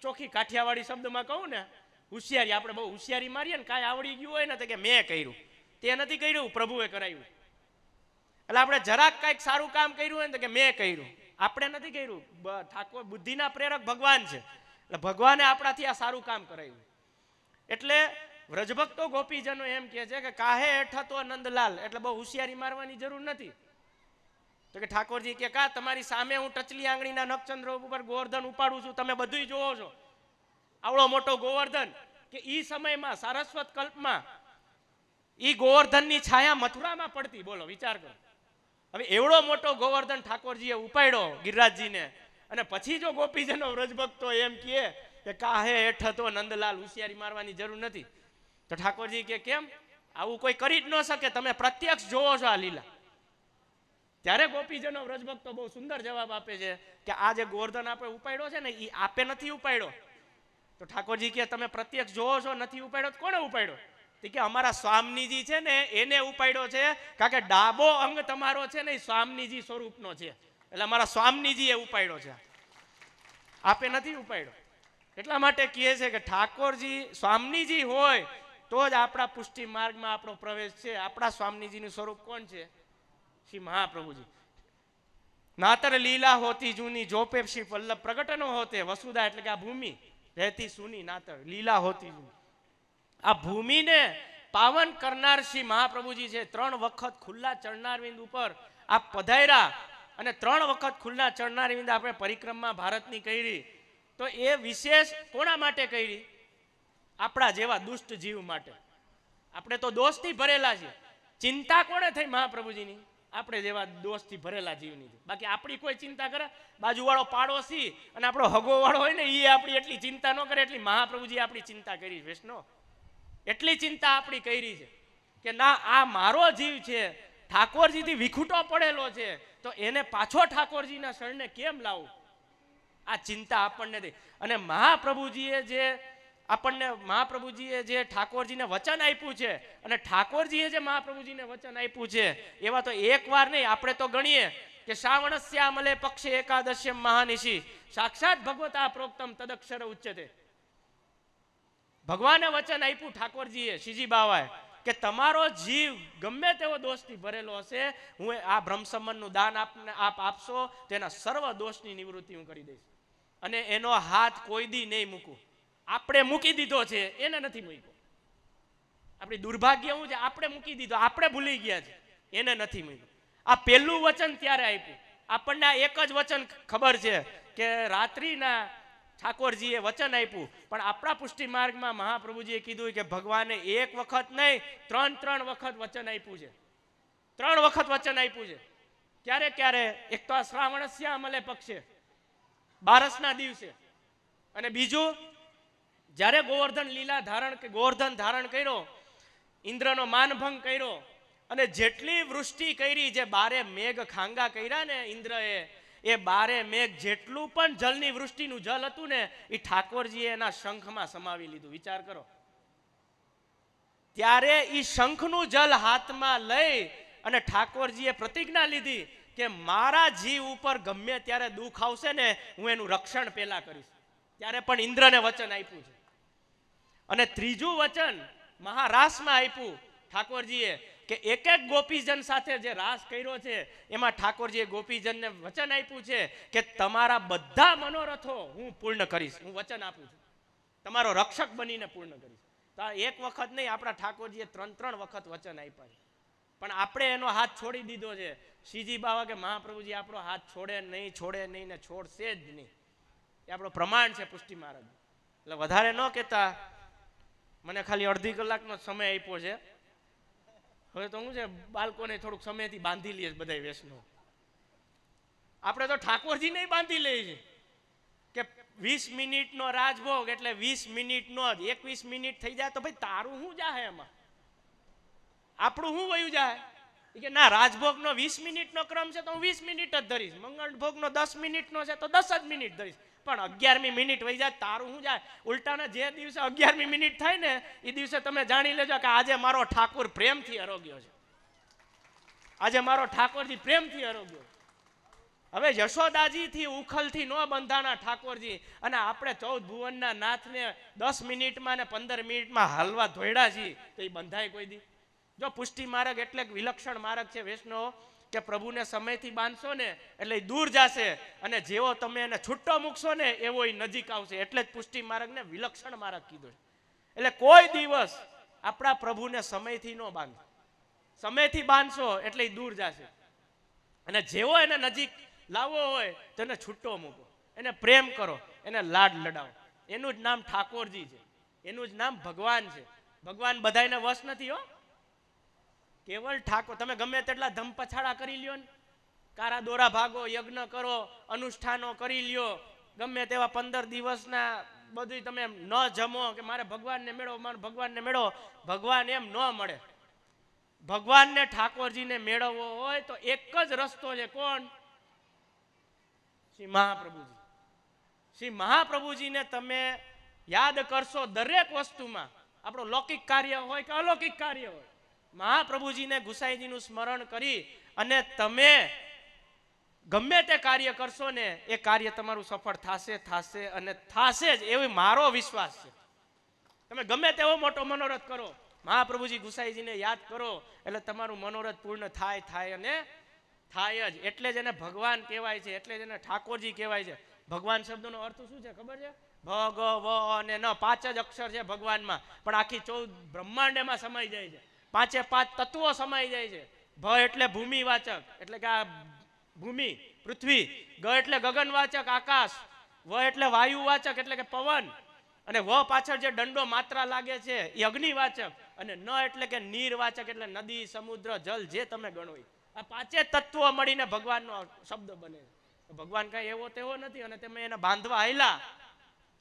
ચોખ્ખી કાઠિયાવાડી શબ્દમાં કહું ને, હોશિયારી. આપણે બહુ હોશિયારી મારીએ ને, કાંઈ આવડી ગયું હોય ને તો કે મેં કર્યું, તે નથી કર્યું, પ્રભુએ કરાવ્યું. એટલે આપણે જરાક કાંઈક સારું કામ કર્યું હોય ને તો કે મેં કર્યું, આપણે નથી કર્યું. ઠાકોર બુદ્ધિના પ્રેરક ભગવાન છે, એટલે ભગવાને આપણાથી આ સારું કામ કરાવ્યું. એટલે વ્રજભક્તો ગોપીજનો એમ કહે છે કે કાહે એઠ હતો નંદલાલ, એટલે બહુ હોશિયારી મારવાની જરૂર નથી. તો કે ઠાકોરજી કે કા તમારી સામે હું ટચલી આંગળીના નખચંદ્ર ઉપર ગોવર્ધન ઉપાડું છું, તમે બધું જોવો છો, આવડો મોટો ગોવર્ધન. કે ઈ સમયમાં સારસ્વત કલ્પમાં ઈ ગોવર્ધનની છાયા મથુરામાં પડતી. બોલો વિચાર કરો. હવે એવડો મોટો ગોવર્ધન ઠાકોરજીએ ઉપાડ્યો ગિરિરાજજીને, અને પછી જો ગોપીજનો વ્રજભક્તો એમ કહે કે કાહે હેઠ હતો નંદલાલ, હોશિયારી મારવાની જરૂર નથી, તો ઠાકોરજી કે કેમ, આવું કોઈ કરી જ ન શકે, તમે પ્રત્યક્ષ જોવો છો આ લીલા. ત્યારે ગોપીજનો વ્રજભક્તો બહુ સુંદર જવાબ આપે છે કે આ જે ગોવર્ધન આપણે ઉપાડ્યો છે ને એ આપે નથી ઉપાડ્યો. તો ઠાકોરજી કે તમે પ્રત્યક્ષ જોવો છો, નથી ઉપાડ્યો, કોને ઉપાડ્યો? કે અમારા સ્વામીજી છે ને એને ઉપાડ્યો છે, કારણ કે ડાબો અંગ તમારો છે ને એ સ્વામીજી સ્વરૂપનો છે, એટલે અમારા સ્વામીજીએ ઉપાડ્યો છે, આપે નથી ઉપાડ્યો. એટલા માટે કહે છે કે ઠાકોરજી સ્વામીજી હોય તો જ આપણા પુષ્ટિ માર્ગમાં આપણો પ્રવેશ છે. આપણા સ્વામીજીનું સ્વરૂપ કોણ છે? શ્રી મહાપ્રભુજી. નાતર લીલા હોતી જૂની જોપે શ્રી વલ્લભ પ્રગટ ન હોતે, વસુધા એટલે કે આ ભૂમિ રહેતી સુની, નાતર લીલા હોતી જૂની. આ ભૂમિને પાવન કરનાર શ્રી મહાપ્રભુજી છે. 3 વખત ખુલ્લા ચરણારવિંદ ઉપર આ પધાર્યા, અને 3 વખત ખુલ્લા ચરણારવિંદ આપણે પરિક્રમા ભારતની કરી. તો એ વિશેષ કોના માટે કરી? આપણા જેવા દુષ્ટ જીવ માટે. આપણે તો દોષથી ભરેલા છીએ. ચિંતા કોને થઈ મહાપ્રભુજીની? આપણે જેવા દોષથી ભરેલા જીવની. બાકી આપણી કોઈ ચિંતા કરે? બાજુવાળો પાડોશી અને આપણો હગોવાળો હોય ને એ આપણી એટલી ચિંતા ન કરે એટલી મહાપ્રભુજી આપણી ચિંતા કરી. વૈષ્ણવ એટલી ચિંતા આપણી કરી છે કે ના, આ મારો જીવ છે, ઠાકોરજીથી વિખૂટો પડેલો છે, તો એને પાછો ઠાકોરજીના શરણે કેમ લાવું? આ ચિંતા આપણને થઈ. અને મહાપ્રભુજીએ જે ઠાકોરજીને વચન આપ્યું છે, અને ઠાકોરજીએ જે મહાપ્રભુજીને વચન આપ્યું છે, એવા તો એક વાર નહીં, આપણે તો ગણીએ કે શ્રાવણસ્યામલે પક્ષે એકાદશ્યમ મહાનિશી સાક્ષાત ભગવતા પ્રોક્તમ તદક્ષર ઉચ્યતે. ભગવાને વચન આપ્યું ઠાકોરજીએ, શ્રીજી બાવાએ, કે તમારો જીવ ગમે તેવો દોષથી ભરેલો હશે, હું આ બ્રહ્મસંબંધનું દાન આપ આપશો તો એના સર્વ દોષની નિવૃત્તિ હું કરી દઈશ, અને એનો હાથ કોઈ દી નહીં મૂકું. આપણે મૂકી દીધો છે, એને નથી મૂક્યો. આપણી દુર્ભાગ્ય શું છે? આપણે મૂકી દીધો, આપણે ભૂલી ગયા છે, એને નથી મૂક્યો. આ પહેલું વચન ત્યારે આપ્યું. આપણને આ એક જ વચન ખબર છે કે રાત્રિના ઠાકોરજીએ વચન આપ્યું, પણ આપણા પુષ્ટિ માર્ગમાં મહાપ્રભુજીએ કીધું કે ભગવાને એક વખત નહીં, 3 વખત વચન આપ્યું છે. 3 વખત વચન આપ્યું છે. ક્યારે ક્યારે? એક તો આ શ્રાવણસ્યામલે પક્ષે, બારસના દિવસે, અને બીજું જ્યારે ગોવર્ધન ધારણ કર્યો, ઇન્દ્રનો માનભંગ કર્યો, અને જેટલી વૃષ્ટિ કરી, જે 12 મેઘ ખાંગા કર્યા ને ઇન્દ્રએ, એ 12 મેઘ જેટલું પણ જલની વૃષ્ટિનું જલ હતું ને એ ઠાકોરજીએ એના શંખમાં સમાવી લીધું. વિચાર કરો. ત્યારે એ શંખનું જલ હાથમાં લઈ અને ઠાકોરજીએ પ્રતિજ્ઞા લીધી કે મારા જીવ ઉપર ગમે ત્યારે દુઃખ આવશે ને, હું એનું રક્ષણ પહેલા કરીશ. ત્યારે પણ ઇન્દ્રને વચન આપ્યું છે. અને ત્રીજું વચન મહારાસમાં આપ્યું ઠાકોરજીએ કે એક એક ગોપીજન સાથે જે રાસ કર્યો છે એમાં ઠાકોરજીએ ગોપીજનને વચન આપ્યું છે કે તમારા બધા મનોરથો હું પૂર્ણ કરીશ, હું વચન આપું છું, તમારો રક્ષક બનીને પૂર્ણ કરીશ. તો એક વખત નહીં, આપણા ઠાકોરજીએ 3 વખત વચન આપ્યા છે, પણ આપણે એનો હાથ છોડી દીધો છે. શ્રીજી બાવા કે મહાપ્રભુજી આપણો હાથ છોડે નહીં ને છોડશે જ નહીં. એ આપણો પ્રમાણ છે પુષ્ટિ માર્ગ. એટલે વધારે ન કહેતા, મને ખાલી અડધી કલાકનો સમય આપ્યો છે. હવે તો શું છે, બાળકોને થોડુંક સમયથી બાંધી લઈએ બધા વૈષ્ણવ. આપણે તો ઠાકોરજી નહીં બાંધી લઈએ છીએ કે 20 મિનિટનો રાજભોગ એટલે 20 મિનિટનો જ. 21 મિનિટ થઈ જાય તો ભાઈ તારું શું જાહે એમાં? આપણું શું વયું જાય? કે ના, રાજભોગનો 20 મિનિટનો ક્રમ છે તો હું 20 મિનિટ જ ધરીશ, મંગળ ભોગનો 10 મિનિટનો છે તો 10 જ મિનિટ ધરીશ, પણ 11મી મિનિટ વહી જાય તારું શું જાય? ઉલટાના જે દિવસે 11મી મિનિટ થાય ને એ દિવસે તમે જાણી લેજો કે આજે મારો ઠાકોર પ્રેમથી આરોગ્યો છે, આજે મારો ઠાકોરજી પ્રેમથી આરોગ્યો. હવે યશોદાજીથી ઉખલથી ન બંધાના ઠાકોરજી, અને આપણે 14 ભુવનના નાથને 10 મિનિટમાં ને 15 મિનિટમાં હાલવા ધોયડા છીએ, તો એ બંધાય કોઈ દી? જો પુષ્ટિ માર્ગ એટલે વિલક્ષણ માર્ગ છે વૈષ્ણવ, કે પ્રભુને સમયથી બાંધશો ને એટલે એ દૂર જશે, અને જેવો તમે એને છૂટો મૂકશો ને એવો એ નજીક આવશે. એટલે જ પુષ્ટિ માર્ગને વિલક્ષણ માર્ગ કીધો છે. એટલે કોઈ દિવસ આપણા પ્રભુને સમયથી ન બાંધો. સમયથી બાંધશો એટલે એ દૂર જશે. અને જેવો એને નજીક લાવવો હોય તો એને છૂટો મૂકો, એને પ્રેમ કરો, એને લાડ લડાવો. એનું જ નામ ઠાકોરજી છે, એનું જ નામ ભગવાન છે. ભગવાન બધાને વશ નથી હો, કેવલ ઠાકોર. તમે ગમે તેટલા ધમપછાડા કરી લ્યો ને, કારા દોરા ભાગો, યજ્ઞ કરો, અનુષ્ઠાનો કરી લ્યો, ગમે તેવા 15 દિવસના બધું તમે ન જમો કે મારે ભગવાનને મેળવો, મારે ભગવાનને મેળવો, ભગવાન એમ ન મળે. ભગવાનને ઠાકોરજીને મેળવવો હોય તો એક જ રસ્તો છે. કોણ? શ્રી મહાપ્રભુજી. શ્રી મહાપ્રભુજીને તમે યાદ કરશો દરેક વસ્તુમાં, આપણો લૌકિક કાર્ય હોય કે અલૌકિક કાર્ય હોય, મહાપ્રભુજીને ગુસાઈજીનું સ્મરણ કરી અને તમે ગમે તે કાર્ય કરશો ને એ કાર્ય તમારું સફળ થશે અને થશે જ, એવો મારો વિશ્વાસ છે. તમે ગમે તેવો મોટો મનોરથ કરો, મહાપ્રભુજી ગુસાઈજીને યાદ કરો એટલે તમારું મનોરથ પૂર્ણ થાય અને થાય જ. એટલે જ એને ભગવાન કહેવાય છે, એટલે જ એને ઠાકોરજી કહેવાય છે. ભગવાન શબ્દનો અર્થ શું છે ખબર છે? ભગ વ અને ન, 5 જ અક્ષર છે ભગવાનમાં, પણ આખી 14 બ્રહ્માંડ એમાં સમાઈ જાય છે. 5 તત્વો સમાઈ જાય છે. ભ એટલે ભૂમિવાચક, એટલે કે આ ભૂમિ પૃથ્વી. ગ એટલે ગગનવાચક આકાશ. વ એટલે વાયુવાચક, એટલે કે પવન. અને વ પાછળ જે દંડો માત્રા લાગે છે એ અગ્નિવાચક. અને ન એટલે કે નીરવાચક, એટલે નદી, સમુદ્ર, જલ, જે તમે ગણો. આ 5 તત્વો મળીને ભગવાનનો શબ્દ બને છે. ભગવાન કાંઈ એવો તેવો નથી, અને તમે એને બાંધવા આયલા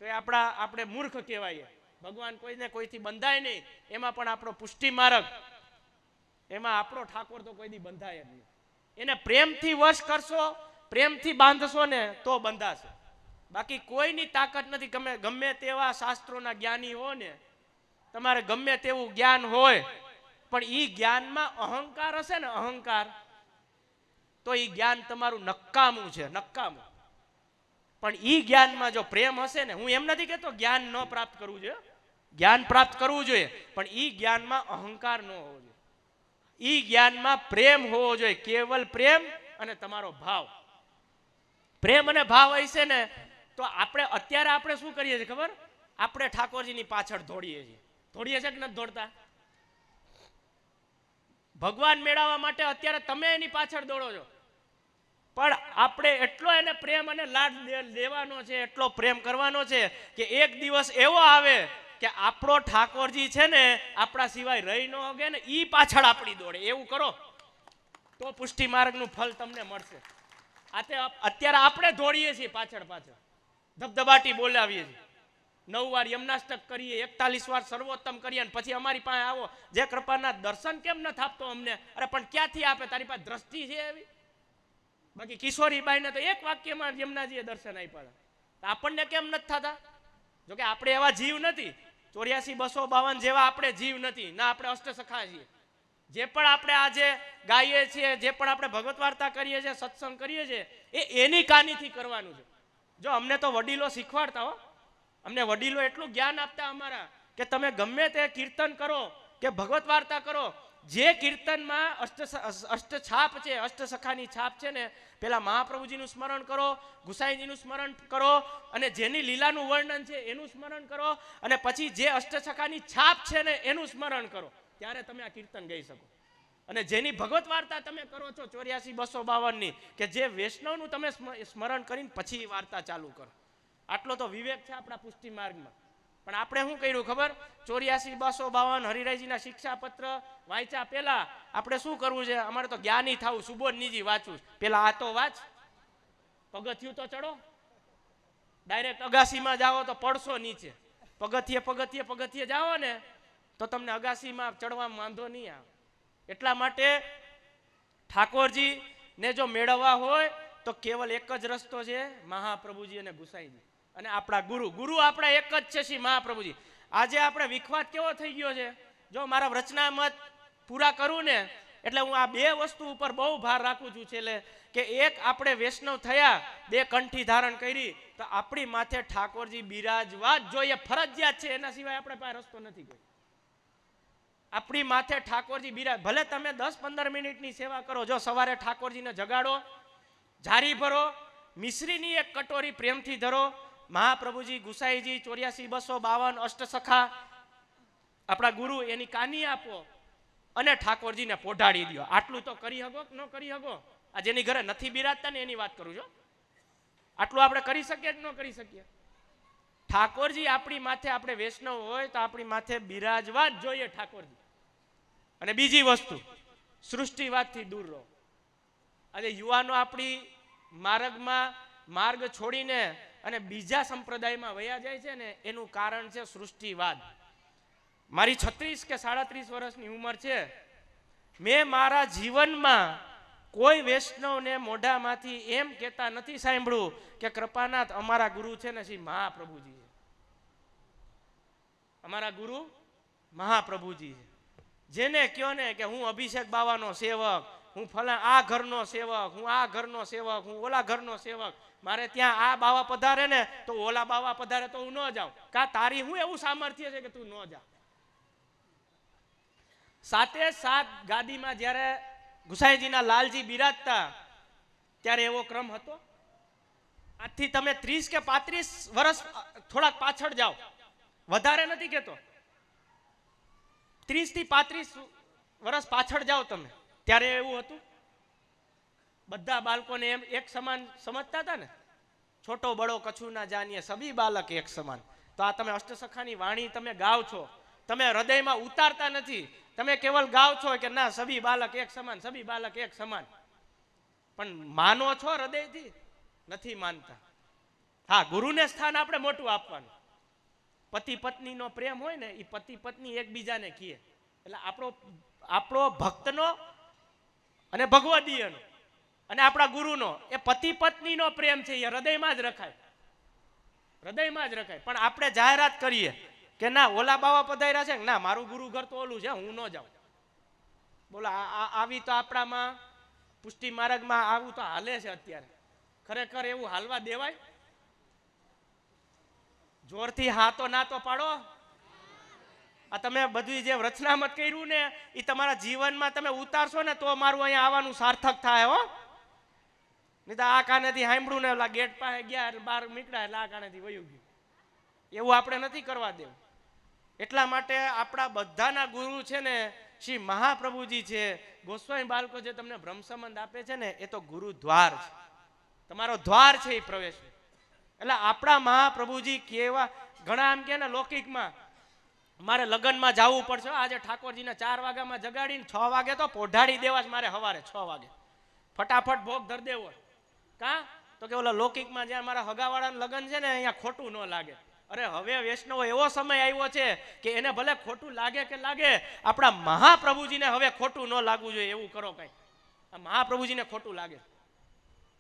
તો એ આપણે મૂર્ખ કહેવાય. ભગવાન કોઈને કોઈથી બંધાય નહીં, એમાં પણ આપણો પુષ્ટિ માર્ગ, એમાં આપણો ઠાકોર તો કોઈ દી બંધાય જ નહીં. એને પ્રેમથી વશ કરશો, પ્રેમથી બાંધશો ને તો બંધાશે. બાકી કોઈની તાકાત નથી. તમે ગમે તેવા શાસ્ત્રોના જ્ઞાની હો ને, તમારે ગમે તેવું જ્ઞાન હોય, પણ એ જ્ઞાનમાં અહંકાર હશે ને, અહંકાર, તો એ જ્ઞાન તમારું નકામું છે, નકામું. પણ એ જ્ઞાનમાં જો પ્રેમ હશે ને, હું એમ નથી કહેતો જ્ઞાન ન પ્રાપ્ત કરવું જોઈએ, જ્ઞાન પ્રાપ્ત કરવું જોઈએ, પણ એ જ્ઞાનમાં અહંકાર ન હોવો જોઈએ. એ જ્ઞાનમાં પ્રેમ હોવો જોઈએ, કેવલ પ્રેમ અને તમારો ભાવ. પ્રેમ અને ભાવ હશે ને તો અત્યારે આપણે શું કરીએ છીએ ખબર? આપણે ઠાકોરજીની પાછળ દોડીએ છીએ કે નથી દોડતા? ભગવાન મેળવવા માટે અત્યારે તમે એની પાછળ દોડો છો, પણ આપણે એટલો એને પ્રેમ અને લાડ દેવાનો છે, એટલો પ્રેમ કરવાનો છે કે એક દિવસ એવો આવે કે આપણો ઠાકોરજી છે ને આપણા સિવાય રહી ન હોગે ને, ઈ પાછળ આપણી દોડે. એવું કરો તો પુષ્ટિ માર્ગનું ફળ તમને મળશે. અત્યારે આપણે દોડીએ છીએ પાછળ, ધબધબાટી બોલાવીએ છીએ, 9 વાર યમનાષ્ટક કરીએ, 41 વાર સર્વોત્તમ કરીએ, અને પછી અમારી પાસે આવો, જે કૃપાના દર્શન કેમ ન થાપતો અમને? અરે પણ ક્યાંથી આપે? તારી પાસે દ્રષ્ટિ છે એવી? બાકી કિશોરીબાઈને તો એક વાક્યમાં યમુનાજીએ દર્શન આપ્યા. આપણને કેમ નથી થતા? જોકે આપણે એવા જીવ નથી, 84 252 જેવા આપણે જીવ નથી ના, આપણે અષ્ટસખા છીએ. જે પણ આપણે આજે ગાઈએ છીએ, જે પણ આપણે ભગવત વાર્તા કરીએ છીએ, સત્સંગ કરીએ છીએ, એ એની કાનીથી કરવાનું છે. જો અમને તો વડીલો શીખવાડતા હો, અમને વડીલો એટલું જ્ઞાન આપતા અમારા, કે તમે ગમે તે કીર્તન કરો કે ભગવત વાર્તા કરો, જે કીર્તનમાં અષ્ટ છાપ છે, અષ્ટસખાની છાપ છે ને, પેલા મહાપ્રભુજીનું સ્મરણ કરો, ગુસાઈજીનું સ્મરણ કરો, અને જેની લીલાનું વર્ણન છે એનું સ્મરણ કરો, અને પછી જે અષ્ટસખાની છાપ છે ને એનું સ્મરણ કરો, ત્યારે તમે આ કીર્તન ગાઈ શકો. અને જેની ભગવત વાર્તા તમે કરો છો 84 252 ની, કે જે વૈષ્ણવનું તમે સ્મરણ કરીને પછી વાર્તા ચાલુ કરો. આટલો તો વિવેક છે આપણા પુષ્ટિ માર્ગમાં. પણ આપણે શું કર્યું ખબર? 84 252 હરિરાયજીના શિક્ષાપત્ર વાંચ્યા પહેલા આપણે શું કરવું છે? અમારે તો જ્ઞાની થવું, સુબોધનીજી વાંચવું. પેલા આ તો વાંચ, પગથિયું તો ચડો. ડાયરેક્ટ અગાસીમાં જાઓ તો પડશો નીચે. પગથિયે જાઓ ને તો તમને અગાસીમાં ચડવામાં વાંધો નહીં આવે. એટલા માટે ઠાકોરજીને જો મેળવવા હોય તો કેવલ એક જ રસ્તો છે, મહાપ્રભુજી અને ગુસાઈજી અને આપણા ગુરુ આપણા એક જ છે, શ્રી મહાપ્રભુજી. આજે આપણે વિખવાદ કેવો થઈ ગયો છે? જો મારા રચનામત પૂરા કરું ને એટલે હું આ 2 વસ્તુ ઉપર બહુ ભાર રાખું છું છેલ્લે, કે એક, આપણે વૈષ્ણવ થયા, 2 કંઠી ધારણ કરી, તો આપણી માથે ઠાકોરજી બિરાજવા જ જોઈએ, ફરજિયાત છે, એના સિવાય આપણે પાસે રસ્તો નથી કોઈ. આપણી માથે ઠાકોરજી બિરાજ. ભલે તમે 10-15 મિનિટની સેવા કરો, જો સવારે ઠાકોરજીને જગાડો, જારી ભરો, મિશ્રીની એક કટોરી પ્રેમથી ધરો, મહાપ્રભુજી, ગુસાઈજી, 84 252 અષ્ટસખા, આપણા ગુરુ, એની કાની આપો અને ઠાકોરજીને પોઢાડી દો. આટલું તો કરી શકો કે ન કરી શકો? આ જેની ઘરે નથી બિરાજતા ને એની વાત કરું છું. આટલું આપણે કરી શકીએ કે ન કરી શકીએ? ઠાકોરજી આપણી માથે, આપણે વૈષ્ણવ હોય તો આપણી માથે બિરાજવા જ જોઈએ ઠાકોરજી. અને બીજી વસ્તુ, સૃષ્ટિવાદથી દૂર રહો. આજે યુવાનો આપણી માર્ગ છોડીને અને બીજા સંપ્રદાયમાં વયા જાય છે ને, એનું કારણ છે સૃષ્ટિવાદ. મારી 36 કે 37 વર્ષની ઉંમર છે. મેં મારા જીવનમાં કોઈ વૈષ્ણવને મોઢામાંથી એમ કહેતા નથી સાંભળ્યું કે કૃપાનાથ અમારા ગુરુ છે ને શ્રી મહાપ્રભુજી છે. અમારા ગુરુ મહાપ્રભુજી છે. જેને કયો ને કે હું અભિષેક બાવાનો સેવક, હું ફલા આ ઘરનો સેવક, હું આ ઘરનો સેવક, હું ઓલા ઘરનો સેવક, મારે ત્યાં આ બાવા પધારે ને તો ઓલા બાવા પધારે તો હું ન જાઉં. કા તારી હું એવું સામર્થ્ય છે કે તું ન જા? 7 ગાદીમાં જ્યારે ગુસાઈજીના લાલજી બિરાજતા ત્યારે એવો ક્રમ હતો? આજથી તમે 30 કે 35 વર્ષ થોડાક પાછળ જાઓ, વધારે નથી કહેતો, 30 થી 35 વર્ષ પાછળ જાઓ તમે, ત્યારે એવું હતું? બધા બાળકોને એમ એક સમાન સમજતા હતા ને? છોટો બડો કછું ના જાણીએ, સભી બાલક એક સમાન. તો આ તમે અષ્ટસખાની વાણી તમે ગાવ છો, તમે હૃદયમાં ઉતારતા નથી. તમે કેવલ ગાવ છો કે ના સભી બાલક એક સમાન, સભી બાલક એક સમાન, પણ માનો છો હૃદયથી? નથી માનતા. હા, ગુરુને સ્થાન આપણે મોટું આપવાનું. પતિ પત્નીનો પ્રેમ હોય ને, એ પતિ પત્ની એકબીજાને કહે. એટલે આપણો ભક્તનો અને ભગવદીયનો અને આપણા ગુરુનો એ પતિ પત્નીનો પ્રેમ છે, એ હૃદયમાં જ રખાય, હૃદયમાં જ રખાય. પણ આપણે જાહેરાત કરીએ કે ના ઓલા બાવા પધાર્યા છે, ના મારું ગુરુ ઘર તો ઓલું છે, હું ન જાઉં. બોલો, આવી તો આપણામાં પુષ્ટિ માર્ગમાં આવું તો હાલે છે અત્યારે. ખરેખર એવું હાલવા દેવાય? જોરથી હા તો ના તો પાડો. આ તમે બધું જે રચનામત કર્યું ને, એ તમારા જીવનમાં તમે ઉતારશો ને તો મારું અહીંયા આવવાનું સાર્થક થાય. હો, નહીં તો આ કાનેથી સાંભળ્યું ને ઓલા ગેટ પાસે ગયા એટલે બહાર નીકળ્યા એટલે આ કાનેથી વયું ગયું. એવું આપણે નથી કરવા દેવું. એટલા માટે આપણા બધાના ગુરુ છે ને શ્રી મહાપ્રભુજી છે. ગોસ્વામી બાળકો જે તમને બ્રહ્મ સંબંધ આપે છે ને, એ તો ગુરુ દ્વાર છે, તમારો દ્વાર છે એ પ્રવેશ. એટલે આપણા મહાપ્રભુજી કેવા, ઘણા એમ કે ને લૌકિકમાં મારે લગ્નમાં જવું પડશે, આજે ઠાકોરજીને 4 વાગ્યામાં જગાડીને 6 વાગે તો પોઢાડી દેવા જ મારે, સવારે 6 વાગે ફટાફટ ભોગ ધર દેવો. કા તો કે ઓલા લૌકિકમાં જ્યાં મારા હગાવાળાનું લગ્ન છે ને, અહીંયા ખોટું ન લાગે. અરે હવે વૈષ્ણવો એવો સમય આવ્યો છે કે એને ભલે ખોટું લાગે કે લાગે, આપણા મહાપ્રભુજીને હવે ખોટું ન લાગવું જોઈએ એવું કરો કંઈ. આ મહાપ્રભુજીને ખોટું લાગે,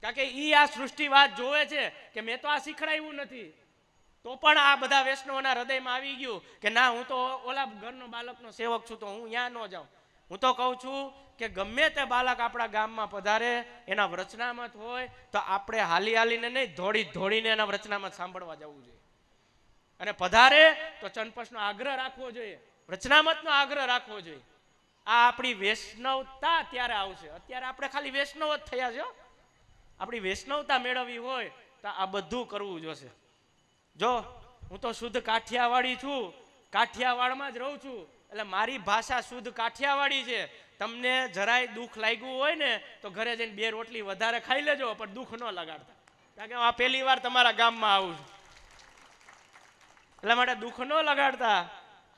કારણ કે એ આ સૃષ્ટિવાદ જોવે છે કે મેં તો આ શીખડાયું નથી, તો પણ આ બધા વૈષ્ણવોના હૃદયમાં આવી ગયું કે ના હું તો ઓલા ઘરનો બાળકનો સેવક છું, તો હું ત્યાં ન જાઉં. હું તો કહું છું કે ગમે તે બાળક આપણા ગામમાં પધારે, એના વચનામત હોય તો આપણે હાલી હાલીને નહીં, દોડીને એના વચનામત સાંભળવા જવું જોઈએ. અને પધારે તો ચંપસનો આગ્રહ રાખવો જોઈએ, વચનામતનો આગ્રહ રાખવો જોઈએ. આ આપણી વૈષ્ણવતા ત્યારે આવશે. અત્યારે આપણે ખાલી વૈષ્ણવ જ થયા છે. આપણી વૈષ્ણવતા મેળવવી હોય તો આ બધું કરવું જોશે. જો હું તો શુદ્ધ કાઠિયાવાડી છું, કાઠિયાવાડમાં જ રહું છું, એટલે મારી ભાષા શુદ્ધ કાઠિયાવાડી છે. તમને જરાય દુઃખ લાગ્યું હોય ને તો ઘરે જઈને 2 રોટલી વધારે ખાઈ લેજો, પણ દુઃખ ન લગાડતા, કારણ કે આ પહેલી વાર તમારા ગામમાં આવું છું. એટલા માટે દુઃખ ન લગાડતા,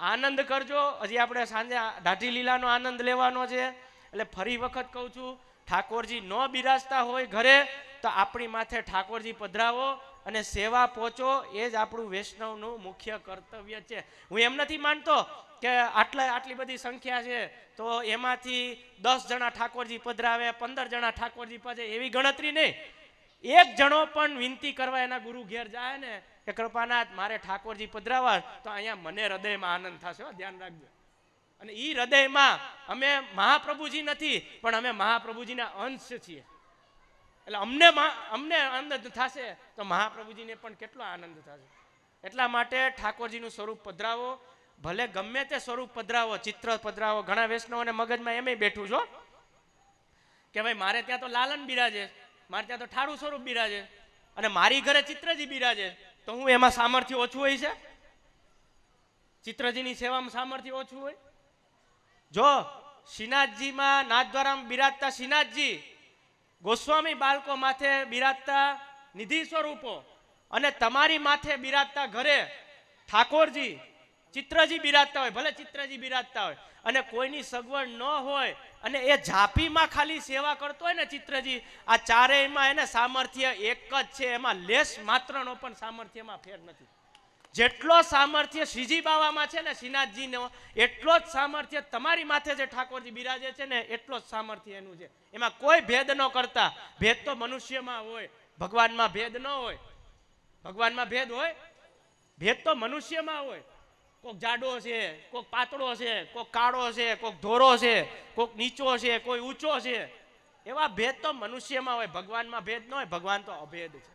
આનંદ કરજો. હજી આપણે સાંજે દાઢી લીલાનો આનંદ લેવાનો છે. એટલે ફરી વખત કહું છું, ઠાકોરજી ન બિરાજતા હોય ઘરે તો આપણી માથે ઠાકોરજી પધરાવો અને સેવા પહોંચો, એ જ આપણું વૈષ્ણવનું મુખ્ય કર્તવ્ય છે. હું એમ નથી માનતો કે આટલી બધી સંખ્યા છે તો એમાંથી 10 જણા ઠાકોરજી પધરાવે, 15 જણા ઠાકોરજી પધરે, એવી ગણતરી નહીં. 1 જણો પણ વિનંતી કરવા એના ગુરુ ઘેર જાય ને કે કૃપાનાથ મારે ઠાકોરજી પધરાવા, તો અહીંયા મને હૃદયમાં આનંદ થશે. ધ્યાન રાખજો. અને એ હૃદયમાં અમે મહાપ્રભુજી નથી, પણ અમે મહાપ્રભુજીના અંશ છીએ. એટલે અમને આનંદ થશે તો મહાપ્રભુજીને પણ કેટલો આનંદ થશે. એટલા માટે ઠાકોરજીનું સ્વરૂપ પધરાવો, ભલે ગમે તે સ્વરૂપ પધરાવો, ચિત્ર પધરાવો. ઘણા વૈષ્ણવોને મગજમાં એમ બેઠું છો કે ભાઈ મારે ત્યાં તો લાલન બિરાજે, મારે ત્યાં તો ઠારું સ્વરૂપ બિરાજે, અને મારી ઘરે ચિત્રજી બિરાજે, તો હું એમાં સામર્થ્ય ઓછું હોય છે? ચિત્રજીની સેવામાં સામર્થ્ય ઓછું હોય? જો શ્રીનાથજીમાં નાથદ્વારામાં બિરાજતા શ્રીનાથજી ગોસ્વામી બાળકો માથે બિરાજતા નિધિ સ્વરૂપો અને તમારી માથે બિરાજતા ઘરે ઠાકોરજી ચિત્રજી બિરાજતા હોય, ભલે ચિત્રજી બિરાજતા હોય અને કોઈની સગવડ ન હોય અને એ ઝાંપીમાં ખાલી સેવા કરતો હોય ને ચિત્રજી, આ ચારેયમાં એને સામર્થ્ય એક જ છે, એમાં લેશ માત્રનો પણ સામર્થ્યમાં ફેર નથી. જેટલો સામર્થ્ય શ્રીજી બાવામાં છે ને શ્રીનાથજીનો, એટલો જ સામર્થ્ય તમારી માથે જે ઠાકોરજી બિરાજે છે ને એટલો જ સામર્થ્ય એનું છે. એમાં કોઈ ભેદ ન કરતા. ભેદ તો મનુષ્યમાં હોય, ભગવાનમાં ભેદ ન હોય. ભગવાનમાં ભેદ હોય? ભેદ તો મનુષ્યમાં હોય. કોક જાડો છે, કોક પાતળો છે, કોક કાળો છે, કોક ધોરો છે, કોક નીચો છે, કોઈ ઊંચો છે. એવા ભેદ તો મનુષ્યમાં હોય, ભગવાનમાં ભેદ ન હોય. ભગવાન તો અભેદ છે.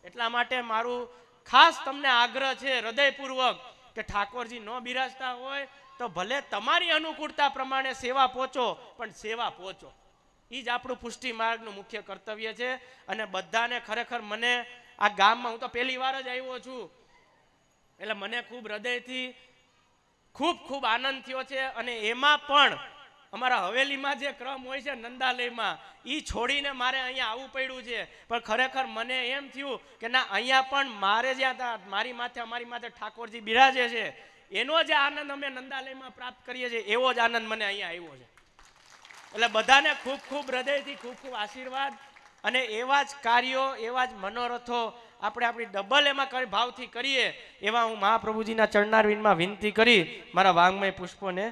એટલા માટે મારું ખાસ તમને આગ્રહ છે હૃદયપૂર્વક કે ઠાકોરજી ન બિરાજતા હોય તો ભલે તમારી અનુકૂળતા પ્રમાણે સેવા પહોંચો, પણ સેવા પહોંચો. એ જ આપણું પુષ્ટિ માર્ગનું મુખ્ય કર્તવ્ય છે. અને બધાને ખરેખર મને આ ગામમાં, હું તો પહેલી વાર જ આવ્યો છું, એટલે મને ખૂબ હૃદયથી ખૂબ ખૂબ આનંદ થયો છે. અને એમાં પણ અમારા હવેલીમાં જે ક્રમ હોય છે નંદાલયમાં, એ છોડીને મારે અહીંયા આવવું પડ્યું છે. પણ ખરેખર મને એમ થયું કે ના, અહીંયા પણ મારે જ્યાં મારી માથે અમારી માથે ઠાકોરજી બિરાજે છે, એનો જે આનંદ અમે નંદાલયમાં પ્રાપ્ત કરીએ છીએ, એવો જ આનંદ મને અહીંયા આવ્યો છે. એટલે બધાને ખૂબ ખૂબ હૃદયથી ખૂબ ખૂબ આશીર્વાદ. અને એવા જ કાર્યો, એવા જ મનોરથો આપણે આપણી ડબલ એમાં ભાવથી કરીએ, એવા હું મહાપ્રભુજીના ચરણારવિંદમાં વિનંતી કરી મારા વાંગમય પુષ્પોને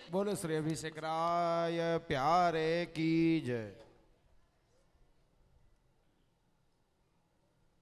બોલો શ્રી અભિષેક રાય પ્યારે કી જય.